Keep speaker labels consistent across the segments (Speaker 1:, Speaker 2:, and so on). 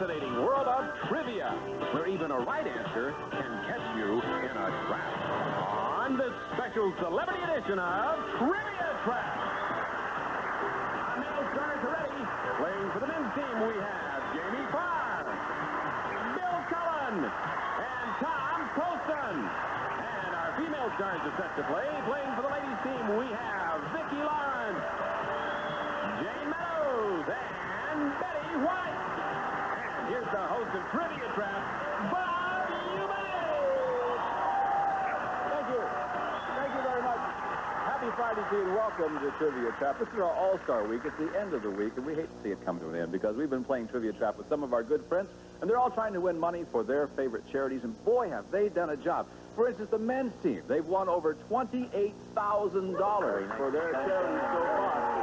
Speaker 1: fascinating world of trivia, where even a right answer can catch you in a trap. On this special celebrity edition of Trivia Trap. Male stars are ready. Playing for the men's team, we have Jamie Farr, Bill Cullen, and Tom Poston. And our female stars are set to play. Playing for the ladies' team, we have Vicki Lawrence, Jane Meadows, and Betty White. And here's the host of Trivia Trap, Bob Eubanks.
Speaker 2: Thank you. Thank you very much. Happy Friday to you and welcome to Trivia Trap. This is our All-Star Week. It's the end of the week, and we hate to see it come to an end because we've been playing Trivia Trap with some of our good friends, and they're all trying to win money for their favorite charities, and boy, have they done a job. For instance, the men's team, they've won over $28,000 for their charities so far.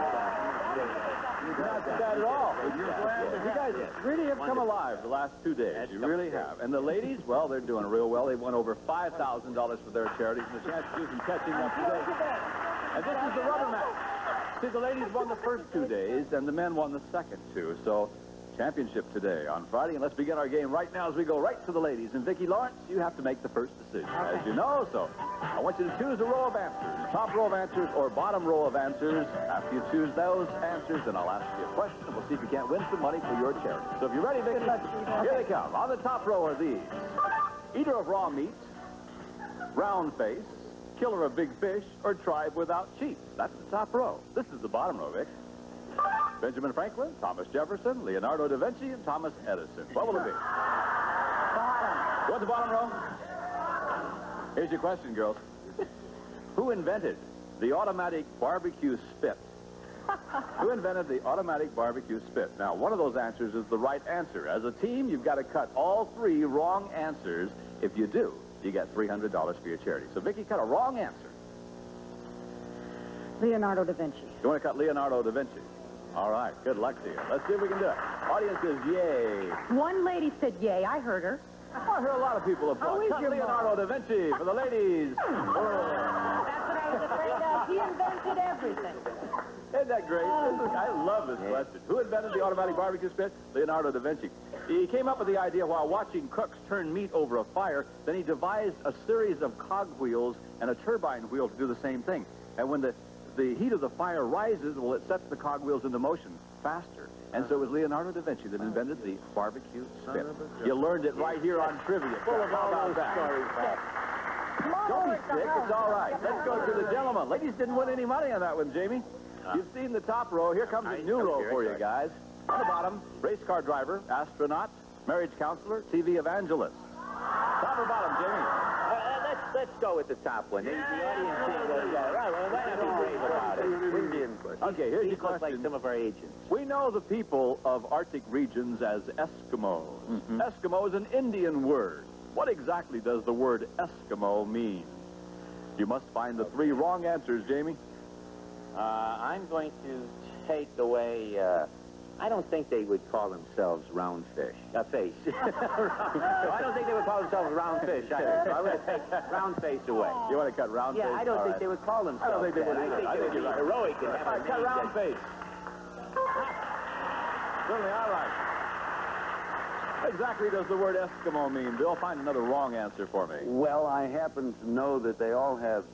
Speaker 2: Not bad at all. You guys really have come alive the last 2 days. You really have. And the ladies, well, they're doing real well. They've won over $5,000 for their charities, and a chance to do some catching up today. And this is the rubber match. See, the ladies won the first 2 days, and the men won the second 2. So, championship today on Friday. And let's begin our game right now as we go right to the ladies. And Vicki Lawrence, you have to make the first decision, as you know. So, I want you to choose a row of answers, top row of answers or bottom row of answers. After you choose those answers, then I'll ask you a question, and we'll see if you can't win some money for your charity. So if you're ready, Vicki, here they come. On the top row are these: eater of raw meat, round face, killer of big fish, or tribe without chief. That's the top row. This is the bottom row, Vic. Benjamin Franklin, Thomas Jefferson, Leonardo da Vinci, and Thomas Edison. What will it be? Bottom. What's the bottom row? Here's your question, girls. Who invented the automatic barbecue spit? Who invented the automatic barbecue spit? Now, one of those answers is the right answer. As a team, you've got to cut all 3 wrong answers. If you do, you get $300 for your charity. So, Vicki, cut a wrong answer.
Speaker 3: Leonardo da Vinci.
Speaker 2: You want to cut Leonardo da Vinci? All right, good luck to you. Let's see if we can do it. Audience is yay.
Speaker 3: One lady said yay. I heard her.
Speaker 2: I heard a lot of people applaud. Cut Leonardo da Vinci for the ladies.
Speaker 3: That's what I was afraid of. He invented everything.
Speaker 2: Isn't that great? I love this question. Who invented the automatic barbecue spit? Leonardo da Vinci. He came up with the idea while watching cooks turn meat over a fire. Then he devised a series of cogwheels and a turbine wheel to do the same thing. And when the heat of the fire rises, well, it sets the cogwheels into motion faster. And so it was Leonardo da Vinci that invented the barbecue spit. You learned it right here on Trivia. Full of all those stories. Don't be sick. It's all right. Let's go to the gentleman. Ladies didn't win any money on that one, Jamie. You've seen the top row. Here comes a new row for you guys. On the bottom, race car driver, astronaut, marriage counselor, TV evangelist. Top or bottom, Jamie?
Speaker 4: Let's go with the top one. The audience team goes, right, well, why not be brave about it?
Speaker 2: Okay, here's your
Speaker 4: These look
Speaker 2: question.
Speaker 4: like some of our agents.
Speaker 2: We know the people of Arctic regions as Eskimos. Eskimo is an Indian word. What exactly does the word Eskimo mean? You must find the 3 wrong answers, Jamie.
Speaker 4: I'm going to take away, I don't think they would call themselves round fish. Face. No, I don't think they would call themselves round fish either. So I'm going to take round face away.
Speaker 2: You want to cut round face?
Speaker 4: Yeah, I don't think they would call themselves
Speaker 2: I don't think they would either.
Speaker 4: I think they would be heroic and have a
Speaker 2: cut round face. Certainly, all right. What exactly does the word Eskimo mean? Bill, find another wrong answer for me.
Speaker 5: Well, I happen to know that they all have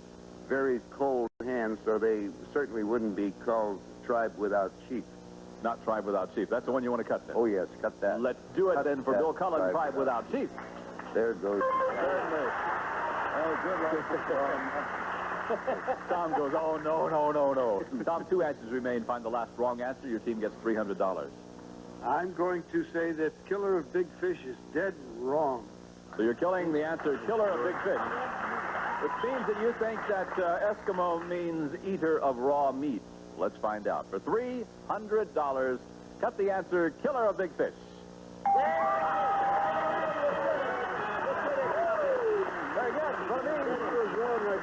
Speaker 5: very cold hands, so they certainly wouldn't be called tribe without chief.
Speaker 2: Not tribe without chief. That's the one you want to cut then.
Speaker 5: Oh, yes, cut that.
Speaker 2: Let's do it then for
Speaker 5: that
Speaker 2: Bill Cullen, tribe without chief.
Speaker 5: There it goes.
Speaker 2: Oh, good luck. Tom goes, oh, no. Tom, 2 answers remain. Find the last wrong answer. Your team gets $300.
Speaker 6: I'm going to say that killer of big fish is dead wrong.
Speaker 2: So you're killing the answer, killer of big fish. Which means that you think that Eskimo means eater of raw meat. Let's find out. For $300, cut the answer, killer of big fish. Very good. For me,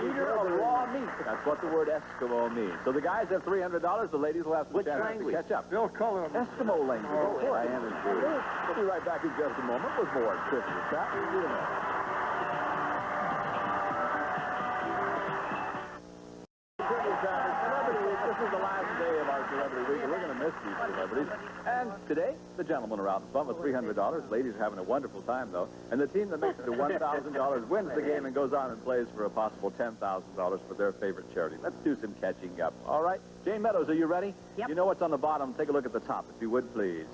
Speaker 2: eater of raw meat. That's what the word Eskimo means. So the guys have $300. The ladies will have some chance to catch up.
Speaker 6: Bill Cullen.
Speaker 2: Eskimo language.
Speaker 5: Oh, I am indeed.
Speaker 2: We'll be right back in just a moment with more Trivia Trap. This is the last day of our Celebrity Week. We're going to miss these celebrities. And today, the gentlemen are out in front with $300. Ladies are having a wonderful time, though. And the team that makes it to $1,000 wins the game and goes on and plays for a possible $10,000 for their favorite charity. Let's do some catching up. All right. Jane Meadows, are you ready?
Speaker 3: Yep.
Speaker 2: You know what's on the bottom. Take a look at the top, if you would, please.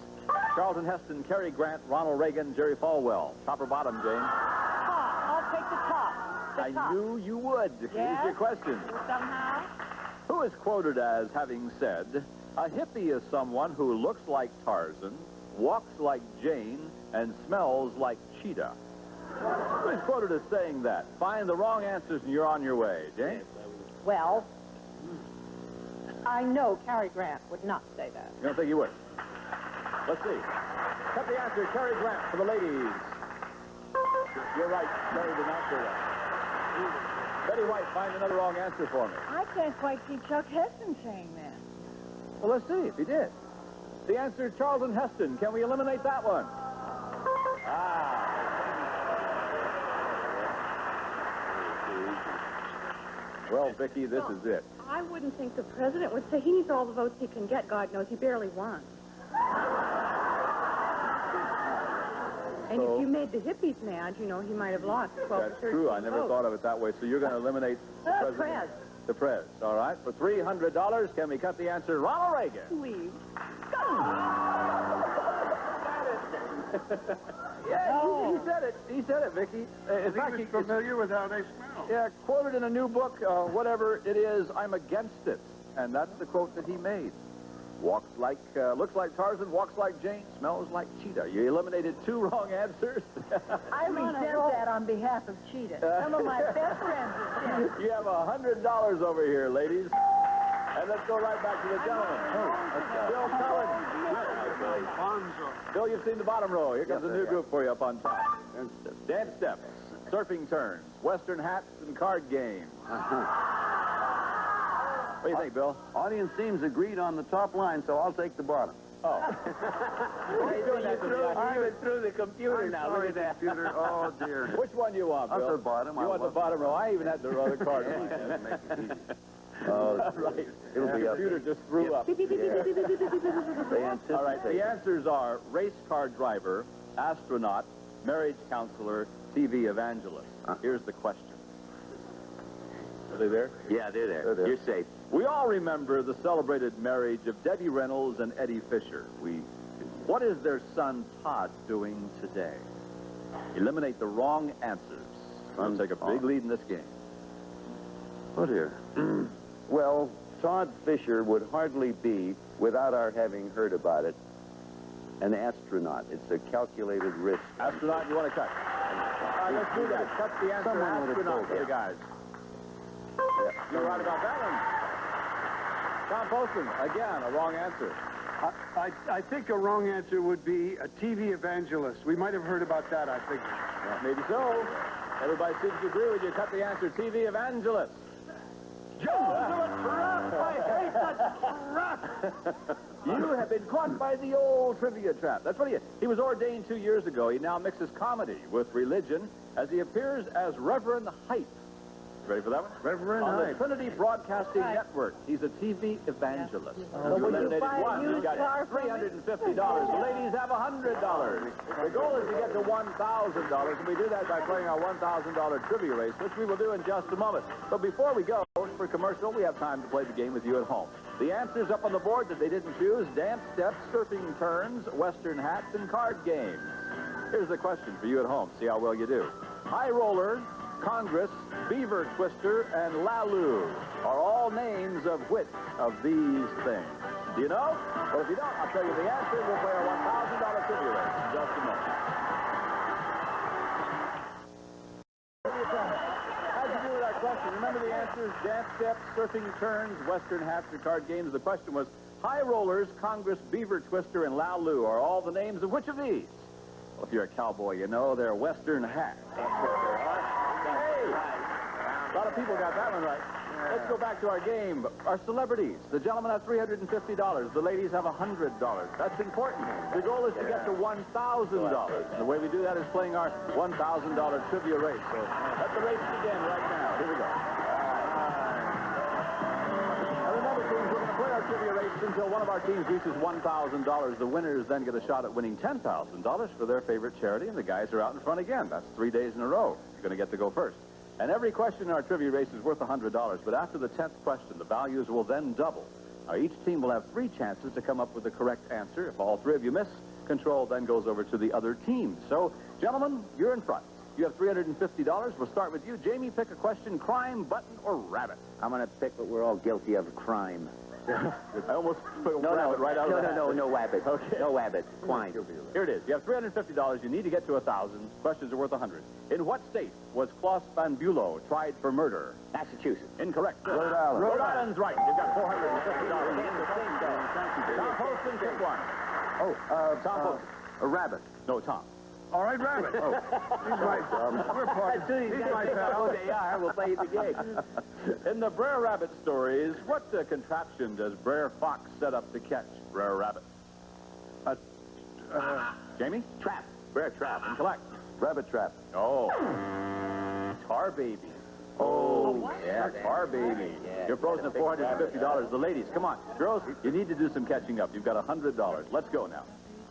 Speaker 2: Charlton Heston, Cary Grant, Ronald Reagan, Jerry Falwell. Top or bottom, Jane?
Speaker 3: Top. I'll take the top.
Speaker 2: I knew you would.
Speaker 3: Yes?
Speaker 2: Here's your question.
Speaker 3: Somehow.
Speaker 2: Who is quoted as having said, "A hippie is someone who looks like Tarzan, walks like Jane, and smells like Cheetah"? Who is quoted as saying that? Find the wrong answers and you're on your way. Jane?
Speaker 3: Well, I know Cary Grant would not say that.
Speaker 2: You don't think you would? Let's see. Cut the answer, Cary Grant, for the ladies. You're right. Cary did not say that. Betty White, find another wrong answer for me.
Speaker 3: I can't quite see Chuck Heston saying that.
Speaker 2: Well, let's see if he did. The answer is Charlton Heston. Can we eliminate that one? Well, Vicki, this is it.
Speaker 7: I wouldn't think the president would say he needs all the votes he can get. God knows he barely won. And
Speaker 2: So-
Speaker 7: if you made the hippies mad, you know, he might have lost 12
Speaker 2: That's
Speaker 7: to 13
Speaker 2: true. I never
Speaker 7: votes.
Speaker 2: thought of it that way. So you're going to eliminate the president?
Speaker 7: Prez.
Speaker 2: The Prez. All right. For $300, can we cut the answer? Ronald Reagan.
Speaker 7: Please.
Speaker 2: Yeah, he said it. He said it, Vicki. In fact,
Speaker 6: He was familiar with how they smell.
Speaker 2: yeah, quoted in a new book, whatever it is, I'm against it. And that's the quote that he made. Walks like, looks like Tarzan, walks like Jane, smells like Cheetah. You eliminated 2 wrong answers.
Speaker 3: I resent that on behalf of Cheetah. Some of my best friends are
Speaker 2: You have $100 over here, ladies. And let's go right back to the gentleman. Bill Cullen.
Speaker 6: Bonzo.
Speaker 2: Bill, you've seen the bottom row. Here comes a new group for you up on top. Dance steps, surfing turns, western hats, and card games. What do you think, Bill?
Speaker 5: Audience seems agreed on the top line, so I'll take the bottom.
Speaker 2: Oh.
Speaker 4: I'm through the computer now. Look at that.
Speaker 5: Computer. Oh, dear.
Speaker 2: Which one do you want, Bill?
Speaker 5: The bottom.
Speaker 2: You want the bottom row? I even had the other card.
Speaker 5: Yeah, make it easy.
Speaker 2: Right.
Speaker 5: It'll be
Speaker 2: The
Speaker 5: up.
Speaker 2: computer just threw up.
Speaker 5: They
Speaker 2: All right, the
Speaker 5: anticipate.
Speaker 2: answers are race car driver, astronaut, marriage counselor, TV evangelist. Here's the question. Are they there?
Speaker 4: Yeah, they're there.
Speaker 5: They're there.
Speaker 4: You're safe.
Speaker 2: We all remember the celebrated marriage of Debbie Reynolds and Eddie Fisher. What is their son Todd doing today? Eliminate the wrong answers. I'll take a big lead in this game.
Speaker 5: Oh, dear. Well, Todd Fisher would hardly be, without our having heard about it, an astronaut. It's a calculated risk.
Speaker 2: Astronaut, you want to cut? All right, let's do that. Cut the answer.
Speaker 5: Someone would have
Speaker 2: Astronaut
Speaker 5: told
Speaker 2: for the
Speaker 5: you.
Speaker 2: guys. You're right about that one. Tom Poston, again, a wrong answer.
Speaker 6: I think a wrong answer would be a TV evangelist. We might have heard about that, I think.
Speaker 2: Yeah, maybe so. Everybody seems to agree with you. Cut the answer. TV evangelist. You have been caught by the old trivia trap. That's what he is. He was ordained 2 years ago. He now mixes comedy with religion as he appears as Reverend Hype. Ready for that one?
Speaker 6: Reverend
Speaker 2: On the
Speaker 6: Hype.
Speaker 2: Trinity Broadcasting Network. He's a TV evangelist. You eliminated one. You got $350. The ladies have $100. The goal is to get to $1,000, and we do that by playing our $1,000 trivia race, which we will do in just a moment. But before we go for commercial, we have time to play the game with you at home. The answers up on the board that they didn't choose: dance steps, surfing turns, western hats, and card games. Here's the question for you at home. See how well you do. High roller, Congress, Beaver Twister, and Lalu are all names of which of these things? Do you know? Well, if you don't, I'll tell you the answer. We'll play our $1,000 trivia race in just a moment. How'd you do with that question? Remember the answers: dance steps, surfing turns, western hats, or card games. The question was, high rollers, Congress, Beaver Twister, and Lalu are all the names of which of these? Well, if you're a cowboy, you know they're western hats. That's what they are. Hey! A lot of people got that one right. Let's go back to our game. Our celebrities. The gentlemen have $350. The ladies have $100. That's important. The goal is to get to $1,000. And the way we do that is playing our $1,000 trivia race. So let the race begin right now. Here we go. Now remember, teams, we're going to play our trivia race race until one of our teams reaches $1,000. The winners then get a shot at winning $10,000 for their favorite charity, and the guys are out in front again. That's 3 days in a row. You're going to get to go first. And every question in our trivia race is worth $100, but after the 10th question, the values will then double. Now, each team will have 3 chances to come up with the correct answer. If all 3 of you miss, control then goes over to the other team. So, gentlemen, you're in front. You have $350. We'll start with you. Jamie, pick a question: crime, button, or rabbit?
Speaker 4: I'm going to pick what we're all guilty of, crime.
Speaker 2: I almost put rabbit right out of the hat.
Speaker 4: No rabbit.
Speaker 2: Okay.
Speaker 4: No rabbit. Crime.
Speaker 2: Here it is. You have $350. You need to get to 1,000. Questions are worth 100. In what state was Klaus Van Bulow tried for murder?
Speaker 4: Massachusetts.
Speaker 2: Incorrect.
Speaker 5: Rhode Island.
Speaker 2: Rhode Island's right. You've got $450. Tom Poston, pick one. Tom Poston.
Speaker 5: A rabbit.
Speaker 2: No, Tom.
Speaker 6: All right, Rabbit. He's my, we're partners. He's my pal.
Speaker 4: They are. We'll play the game.
Speaker 2: In the Brer Rabbit stories, what contraption does Brer Fox set up to catch Brer Rabbit? Jamie?
Speaker 4: Trap.
Speaker 2: Brer Trap. Incorrect.
Speaker 5: Rabbit trap.
Speaker 2: Oh. Tar Baby. Oh, yeah, Tar Baby.
Speaker 4: Yeah.
Speaker 2: You're frozen at $450. The ladies, come on. Girls, you need to do some catching up. You've got $100. Let's go now.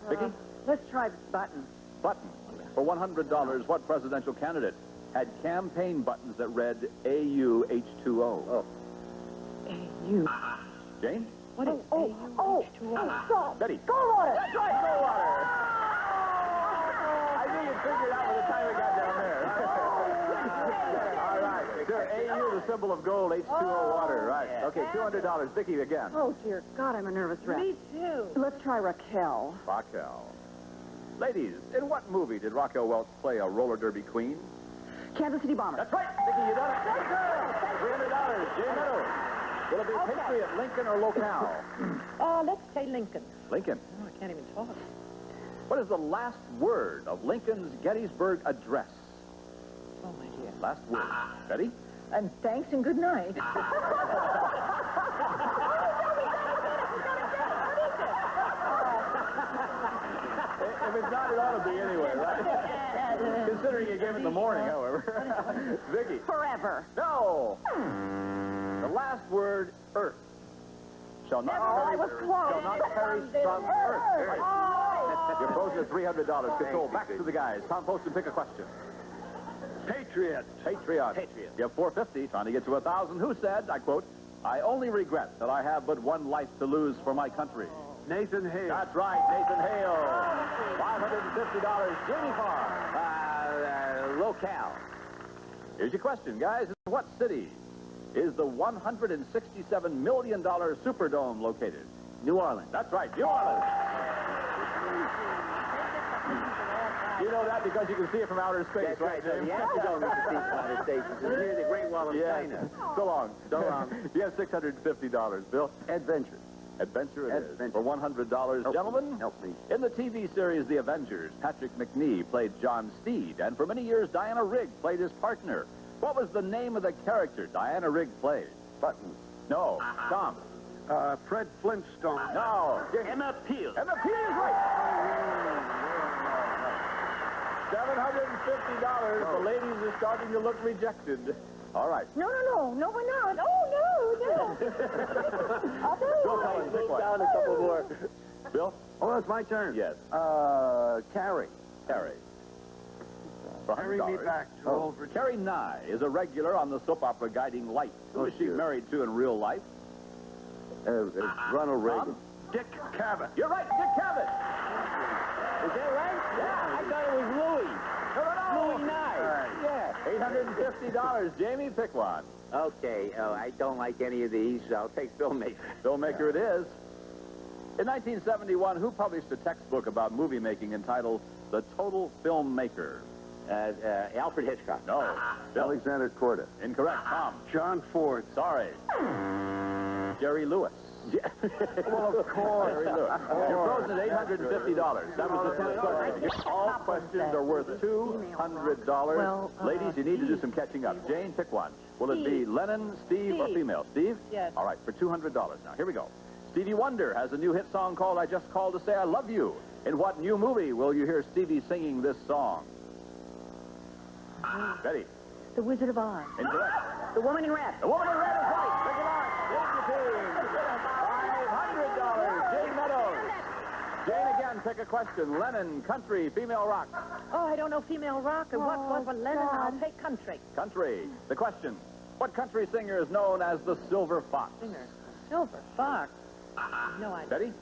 Speaker 2: Vicki?
Speaker 3: Let's try button.
Speaker 2: Button. For $100, what presidential candidate had campaign buttons that read AUH2O?
Speaker 3: AU.
Speaker 2: Jane?
Speaker 3: What is stop.
Speaker 2: Betty?
Speaker 3: Goldwater.
Speaker 2: That's right, Goldwater. I knew you'd figure it out by the time we got down there. All right. Sure, AU, the symbol of gold, H2O water. Right. Okay, $200. Vicki again.
Speaker 7: Oh, dear God, I'm a nervous wreck.
Speaker 3: Me too.
Speaker 7: Let's try Raquel.
Speaker 2: Raquel. Ladies, in what movie did Raquel Welch play a roller derby queen?
Speaker 7: Kansas City Bombers.
Speaker 2: That's right. Vicki, you done it. Good girl. $300. Jane Meadows. Will it be Patriot, Lincoln, or locale?
Speaker 3: Let's say Lincoln.
Speaker 2: Lincoln.
Speaker 3: Oh, I can't even talk.
Speaker 2: What is the last word of Lincoln's Gettysburg Address?
Speaker 3: Oh, my dear.
Speaker 2: Last word. Betty?
Speaker 3: And thanks and good night.
Speaker 2: If it's not, it ought to be anyway, right? Considering you gave it in the morning, however. Vicki?
Speaker 3: Forever.
Speaker 2: No! The last word, Earth. Shall not
Speaker 3: I was close.
Speaker 2: Shall not perish from Earth. There. You're frozen at $300. Control. Back to the guys. Tom Poston, pick a question.
Speaker 6: Patriot.
Speaker 2: Patriot. You have $450, trying to get to 1,000. Who said, I quote, "I only regret that I have but one life to lose for my country"?
Speaker 6: Nathan Hale.
Speaker 2: That's right, Nathan Hale. $550. Jamie Farr.
Speaker 4: Locale.
Speaker 2: Here's your question, guys. In what city is the $167 million Superdome located?
Speaker 4: New Orleans.
Speaker 2: That's right, New Orleans. You know that because you can see it from outer space,
Speaker 4: That's
Speaker 2: right,
Speaker 4: right.
Speaker 2: James?
Speaker 4: The Astrodome is the United States. It's near the Great Wall of China.
Speaker 2: So long.
Speaker 4: So long.
Speaker 2: You have $650, Bill.
Speaker 5: Adventure.
Speaker 2: Adventure it is.
Speaker 5: Adventure.
Speaker 2: For $100, gentlemen.
Speaker 5: Help me.
Speaker 2: In the TV series The Avengers, Patrick McNee played John Steed, and for many years, Diana Rigg played his partner. What was the name of the character Diana Rigg played?
Speaker 5: Button.
Speaker 2: No. Tom.
Speaker 6: Fred Flintstone.
Speaker 2: No.
Speaker 4: Emma Peel.
Speaker 2: Emma Peel is right. $750. The ladies are starting to look rejected. All right.
Speaker 3: No, we're not. Oh, no. I'll tell you
Speaker 2: Bill
Speaker 3: what.
Speaker 2: Cullen, pick one.
Speaker 4: Down a couple more.
Speaker 2: Bill?
Speaker 5: Oh, that's my turn.
Speaker 2: Yes.
Speaker 5: Carrie.
Speaker 2: Carrie. For
Speaker 6: Carry me
Speaker 2: $100.
Speaker 6: back to old Virginia.
Speaker 2: Carrie Nye is a regular on the soap opera Guiding Light. Who is she
Speaker 5: sure.
Speaker 2: married to in real life?
Speaker 5: Ronald Reagan.
Speaker 2: Tom?
Speaker 6: Dick Cavett.
Speaker 2: You're right, Dick Cavett.
Speaker 4: Is that right? Yeah. I thought it was Louis.
Speaker 2: No.
Speaker 4: Louis Nye.
Speaker 2: $850. Jamie, pick one.
Speaker 4: Okay. I don't like any of these. I'll take Filmmaker.
Speaker 2: Filmmaker it is. In 1971, who published a textbook about movie making entitled The Total Filmmaker?
Speaker 4: Alfred Hitchcock.
Speaker 2: No. Bill?
Speaker 5: Alexander Korda.
Speaker 2: Incorrect. Tom.
Speaker 6: John Ford.
Speaker 2: Sorry. Jerry Lewis.
Speaker 6: Well, of course.
Speaker 2: Jerry Lewis. You're frozen at $850. That was the 10th question. All questions are worth $200.
Speaker 3: Well,
Speaker 2: Ladies, you need to do some catching up. Jane, pick one. Will it be Lennon, Steve, or female? Steve?
Speaker 3: Yes.
Speaker 2: All right, for $200. Now, here we go. Stevie Wonder has a new hit song called I Just Called to Say I Love You. In what new movie will you hear Stevie singing this song? Betty.
Speaker 3: The Wizard of Oz.
Speaker 2: Incorrect.
Speaker 3: The Woman in Red.
Speaker 2: The Woman in Red is right. Pick it up. Take your team. $500. pick a question. Lennon, country, female rock.
Speaker 3: Oh, I don't know female rock or what
Speaker 7: Oh,
Speaker 3: was Lennon. I'll
Speaker 7: God.
Speaker 3: take country.
Speaker 2: Country. The question. What country singer is known as the Silver Fox?
Speaker 3: Singer. Silver Fox. No idea.
Speaker 2: Betty?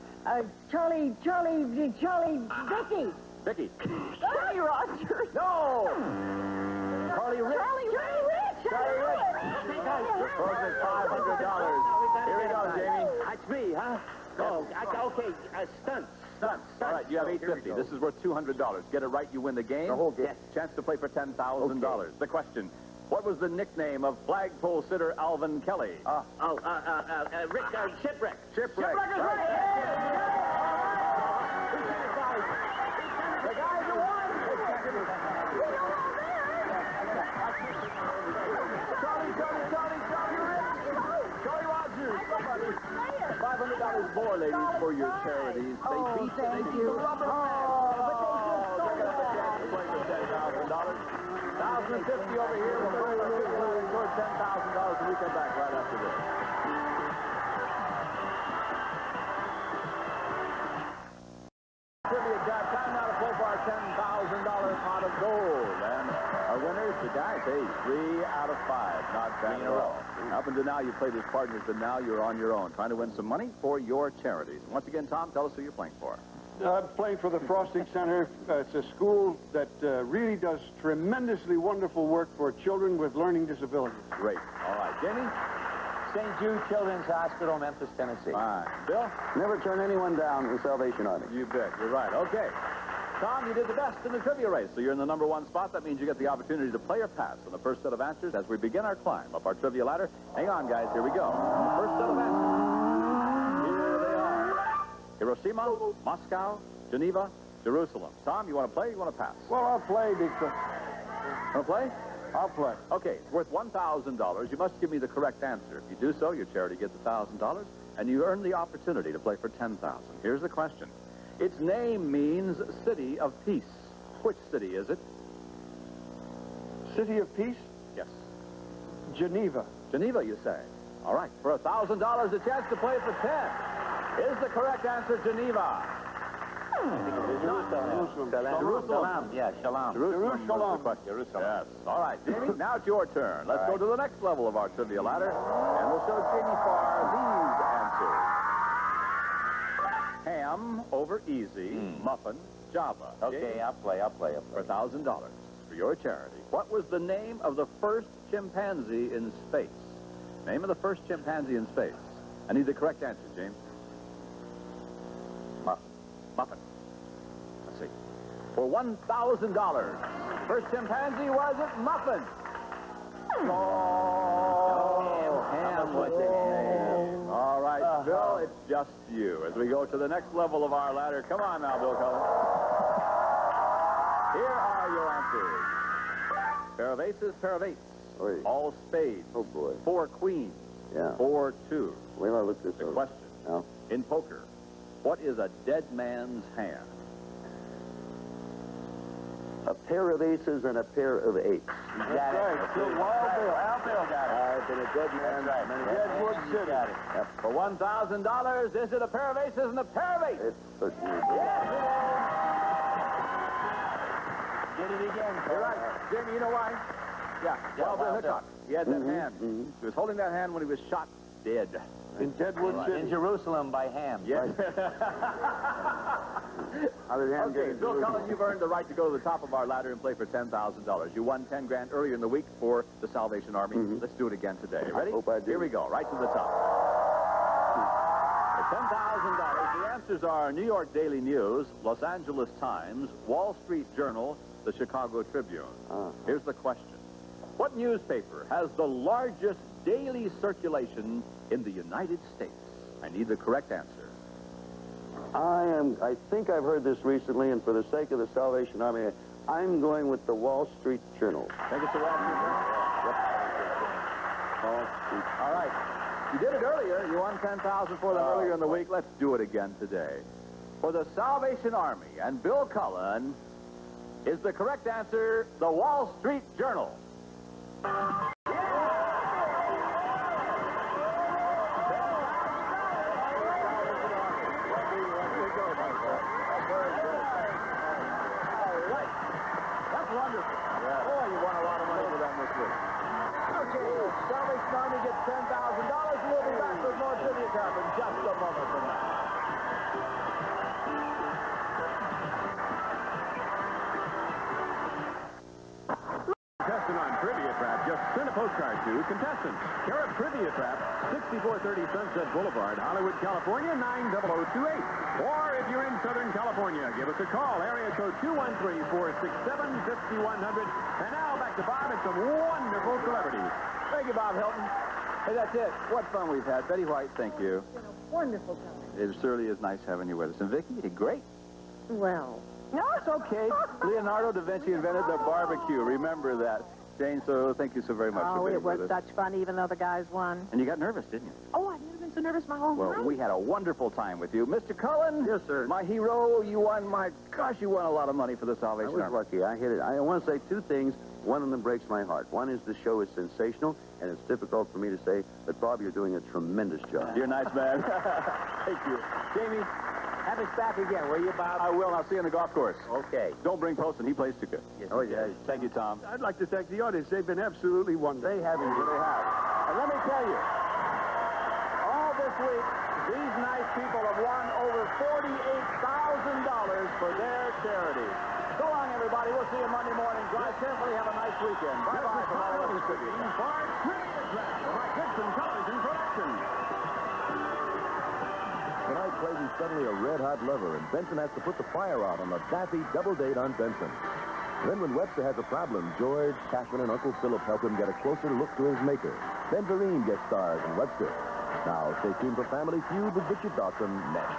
Speaker 3: Charlie, Vicky.
Speaker 2: Vicky?
Speaker 3: Charlie Rogers.
Speaker 2: No! Charlie Rich.
Speaker 3: Charlie Rich.
Speaker 2: Charlie Rich. Your scores is $500. Here we go, Jamie.
Speaker 4: That's me, huh? Oh, okay. Stunts.
Speaker 2: Stunts. All right, you have $850. This is worth $200. Get it right, you win the game.
Speaker 4: The whole game.
Speaker 2: Chance to play for $10,000. The question. What was the nickname of flagpole sitter Alvin Kelly?
Speaker 4: Rick, Shipwreck.
Speaker 2: Shipwreck is right. The guy who won. Charlie Rogers. $500 more, ladies, for your charities. They beat the rubber man. They're going to have a chance to play for $10,000. $1,050 over here. We'll play for $10,000 when we come back right after this. Trivia job. Time now to play for our $10,000 pot of gold. And our winners, the guys, hey, 3 out of 5. Not bad at all. Up until now, you played as partners, but now you're on your own, trying to win some money for your charities. Once again, Tom, tell us who you're playing for.
Speaker 6: I'm playing for the Frosting Center. It's a school that really does tremendously wonderful work for children with learning disabilities.
Speaker 2: Great. All right. Jamie?
Speaker 4: St. Jude Children's Hospital, Memphis, Tennessee.
Speaker 2: Fine. Bill?
Speaker 5: Never turn anyone down in the Salvation Army.
Speaker 2: You bet. You're right. Okay. Tom, you did the best in the trivia race, so you're in the #1 spot. That means you get the opportunity to play or pass on the first set of answers as we begin our climb up our trivia ladder. Hang on, guys. Here we go. First set of answers. Here they are. Hiroshima, Moscow, Geneva, Jerusalem. Tom, you want to play or you want to pass?
Speaker 6: Well, I'll play because...
Speaker 2: Want to play?
Speaker 6: I'll play.
Speaker 2: Okay, it's worth $1,000. You must give me the correct answer. If you do so, your charity gets $1,000, and you earn the opportunity to play for $10,000. Here's the question. Its name means City of Peace. Which city is it?
Speaker 6: City of Peace?
Speaker 2: Yes.
Speaker 6: Geneva.
Speaker 2: Geneva, you say. All right, for $1,000, a chance to play for 10. Is the correct answer Geneva?
Speaker 6: Jerusalem.
Speaker 2: Jerusalem.
Speaker 4: Yeah, Shalom.
Speaker 2: Jerusalem. Was the question. Jerusalem. Yes. All right, Jamie, now it's your turn. Let's go to the next level of our trivia ladder, and we'll show Jamie Farr these answers. Ham over easy, muffin, Java.
Speaker 4: Okay,
Speaker 2: Jamie,
Speaker 4: I'll play.
Speaker 2: for $1,000 for your charity. What was the name of the first chimpanzee in space? Name of the first chimpanzee in space. I need the correct answer, James. Muffin. Let's see. For $1,000. First chimpanzee was it Muffin? Oh, Ham was the name. All right, Bill, it's just you. As we go to the next level of our ladder. Come on now, Bill Cullen. Here are your answers. Pair of aces, pair of eights.
Speaker 5: Oy.
Speaker 2: All spades.
Speaker 5: Oh, boy.
Speaker 2: 4 queens.
Speaker 5: Yeah.
Speaker 2: 4-2.
Speaker 5: Wait till I look this
Speaker 2: The
Speaker 5: over.
Speaker 2: question.
Speaker 5: Yeah.
Speaker 2: In poker, what is a dead man's hand?
Speaker 5: A pair of aces and a pair of eights.
Speaker 4: That's right.
Speaker 6: Good. Wild Bill.
Speaker 4: Al Bill got it.
Speaker 5: I've been a dead man.
Speaker 4: That's right.
Speaker 6: Deadwood City.
Speaker 4: Got it.
Speaker 2: For $1,000, is it a pair of aces and a pair of eights?
Speaker 5: It's certainly
Speaker 2: Yes,
Speaker 4: Did it again.
Speaker 2: You're right. Jamie, you know why? Yeah, Wild Bill
Speaker 4: Wild Bill.
Speaker 2: Hickok. He had that hand. He was holding that hand when he was shot dead.
Speaker 6: In Deadwood
Speaker 4: In
Speaker 6: City.
Speaker 4: Jerusalem by Ham.
Speaker 2: Yes.
Speaker 5: How did Ham get
Speaker 2: Okay,
Speaker 5: it?
Speaker 2: Bill Cullen, you've earned the right to go to the top of our ladder and play for $10,000. You won $10 grand earlier in the week for the Salvation Army. Let's do it again today. Ready?
Speaker 5: hope I do.
Speaker 2: Here we go, right to the top. For $10,000, the answers are New York Daily News, Los Angeles Times, Wall Street Journal, the Chicago Tribune. Here's the question. What newspaper has the largest daily circulation in the United States? I need the correct answer.
Speaker 5: I think I've heard this recently, and for the sake of the Salvation Army, I'm going with the Wall Street Journal.
Speaker 2: Think it's the Wall Street Journal?
Speaker 5: Wall Street.
Speaker 2: All right. You did it earlier. You won $10,000 for them earlier in the week. Let's do it again today. For the Salvation Army and Bill Cullen, is the correct answer the Wall Street Journal? moment from that.
Speaker 1: Contestant on Trivia Trap, just send a postcard to contestants. Care of Trivia Trap, 6430 Sunset Boulevard, Hollywood, California, 90028. Or if you're in Southern California, give us a call. Area code 213-467-5100. And now back to Bob and some wonderful celebrities.
Speaker 2: Thank you, Bob Hilton. Hey, that's it. What fun we've had. Betty White, thank you.
Speaker 7: It's been a wonderful time.
Speaker 2: It certainly is nice having you with us. And Vicki, you did great.
Speaker 7: Well.
Speaker 2: No, it's okay. Leonardo da Vinci invented the barbecue. Remember that. Jane, so thank you so very much for
Speaker 3: Oh,
Speaker 2: being
Speaker 3: it was
Speaker 2: with us.
Speaker 3: such fun, even though the guys won.
Speaker 2: And you got nervous, didn't you?
Speaker 3: Oh, I've never been so nervous my whole life.
Speaker 2: Well, we had a wonderful time with you. Mr. Cullen?
Speaker 5: Yes, sir.
Speaker 2: My hero, you won, my gosh, you won a lot of money for the
Speaker 5: I
Speaker 2: Salvation
Speaker 5: was
Speaker 2: Army.
Speaker 5: lucky. I hit it. I want to say two things. One of them breaks my heart. One is the show is sensational, and it's difficult for me to say, but Bob, you're doing a tremendous job.
Speaker 2: You're a nice man. Thank you. Jamie,
Speaker 4: Have us back again, will you, Bob?
Speaker 2: I will. I'll see you on the golf course.
Speaker 4: Okay.
Speaker 2: Don't bring Poston. He plays too good.
Speaker 4: Yes,
Speaker 5: Oh,
Speaker 4: he
Speaker 5: yeah.
Speaker 4: does.
Speaker 2: Thank you, Tom.
Speaker 6: I'd like to thank the audience. They've been absolutely wonderful.
Speaker 2: They have indeed. They have. And let me tell you, all this week, these nice people have won over $48,000 for their charity. So long, everybody. We'll see you Monday morning. Drive carefully. Have a nice weekend. Bye-bye from all of us.
Speaker 1: Farr Trivia Trap, my Gibson television production.
Speaker 8: Tonight, Clayton's suddenly a red-hot lover, and Benson has to put the fire out on the daffy double date on Benson. Then when Webster has a problem, George, Catherine, and Uncle Philip help him get a closer look to his maker. Then Vereen gets stars in Webster. Now, stay tuned for Family Feud with Richard Dawson next.